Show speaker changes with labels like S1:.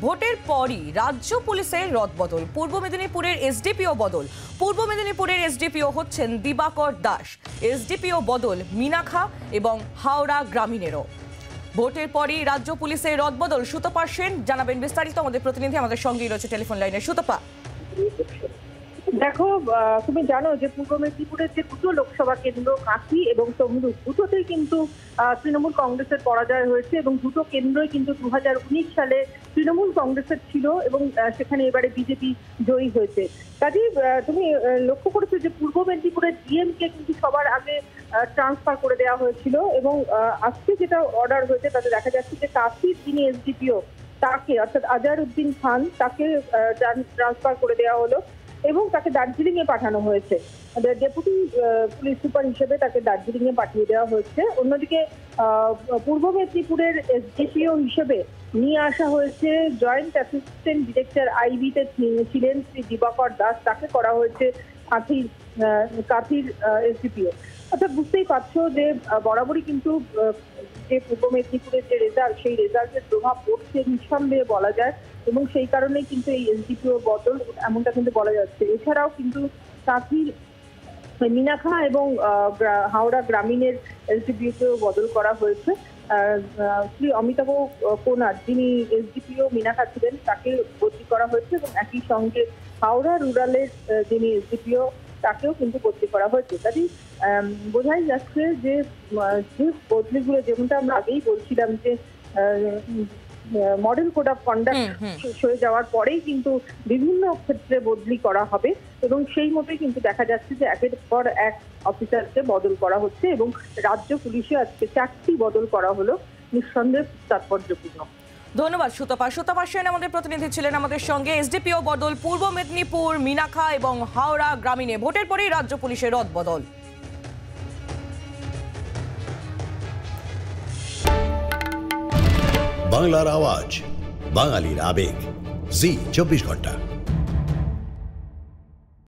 S1: ভোটের পরই রাজ্য পুলিশের রদবদল, পূর্ব মেদিনীপুরের এসডিপিও বদল। পূর্ব মেদিনীপুরের এসডিপিও হচ্ছেন দিবাকর দাস, এসডিপিও বদল মিনাখা এবং হাওড়া গ্রামীণেরও। ভোটের পরই রাজ্য পুলিশের রদবদল। সুতপা সেন জানাবেন বিস্তারিত। আমাদের প্রতিনিধি আমাদের সঙ্গেই রয়েছে টেলিফোন লাইনে। সুতপা,
S2: দেখো, তুমি জানো যে পূর্ব মেদিনীপুরের যে দুটো লোকসভা কেন্দ্র কাঁথি এবং তমলুক, দুটোতেই কিন্তু তৃণমূল কংগ্রেসের পরাজয় হয়েছে এবং দুটো কেন্দ্রই কিন্তু 2019 সালে তৃণমূল কংগ্রেসের ছিল এবং সেখানে এবারে বিজেপি জয়ী হয়েছে। কাজেই তুমি লক্ষ্য করেছো যে পূর্ব মেদিনীপুরের ডিএমকে কিন্তু সবার আগে ট্রান্সফার করে দেওয়া হয়েছিল এবং আজকে যেটা অর্ডার হয়েছে তাতে দেখা যাচ্ছে যে কাঁথির যিনি এসডিপিও তাকে, অর্থাৎ আজহারউদ্দিন খান, তাকে ট্রান্সফার করে দেওয়া হলো এবং তাকে দার্জিলিং এ পাঠানো হয়েছে। ডেপুটি পুলিশ সুপার হিসেবে তাকে দার্জিলিং এ পাঠিয়ে দেওয়া হয়েছে। অন্যদিকে পূর্ব মেদিনীপুরের এসডিপিও হিসেবে নিয়ে আসা হয়েছে জয়েন্ট অ্যাসিস্ট্যান্ট ডিরেক্টর আইবিতে ছিলেন শ্রী দিবাকর দাস, তাকে করা হয়েছে কাঁথির এসডিপিও। অর্থাৎ বুঝতেই পারছো যে বরাবরই কিন্তু যে পূর্ব মেদিনীপুরের যে রেজাল্ট, সেই রেজাল্টের প্রভাব পড়ছে নিঃসন্দেহে বলা যায় এবং সেই কারণেই কিন্তু এই এসডিপিও বদল এমনটা কিন্তু বলা যাচ্ছে। এছাড়াও কিন্তু কাঁথির মিনাখা এবং হাওড়া গ্রামীণের এসডিপিওকেও বদল করা হয়েছে। শ্রী অমিতাভ কোনার, যিনি এসডিপিও মিনাখা ছিলেন, তাকে বদলি করা হয়েছে এবং একই সঙ্গে হাওড়া রুরালের যিনি এসডিপিও তাকেও কিন্তু বদলি করা হয়েছে। কাজেই বোঝাই যাচ্ছে যে বদলিগুলো, যেমনটা আমরা আগেই বলছিলাম যে মডেল কোড অফ কন্ডাক্ট শেষ হয়ে যাওয়ার পরেই কিন্তু বিভিন্ন ক্ষেত্রে বদলি করা হবে এবং সেই মতোই কিন্তু দেখা যাচ্ছে যে একের পর এক অফিসারকে বদল করা হচ্ছে এবং রাজ্য পুলিশে আজকে 4টি বদল করা হলো, নিঃসন্দেহে তাৎপর্যপূর্ণ।
S1: ধন্যবাদ সুতপা। সুতপা সেন আমাদের প্রতিনিধি ছিলেন আমাদের সঙ্গে। এসডিপিও বদল পূর্ব মেদিনীপুর, মিনাখা এবং হাওড়া গ্রামীণে। ভোটের পরেই রাজ্য পুলিশের রদবদল।
S3: বাংলার আওয়াজ, বাঙালির আবেগ, জি 24 ঘন্টা।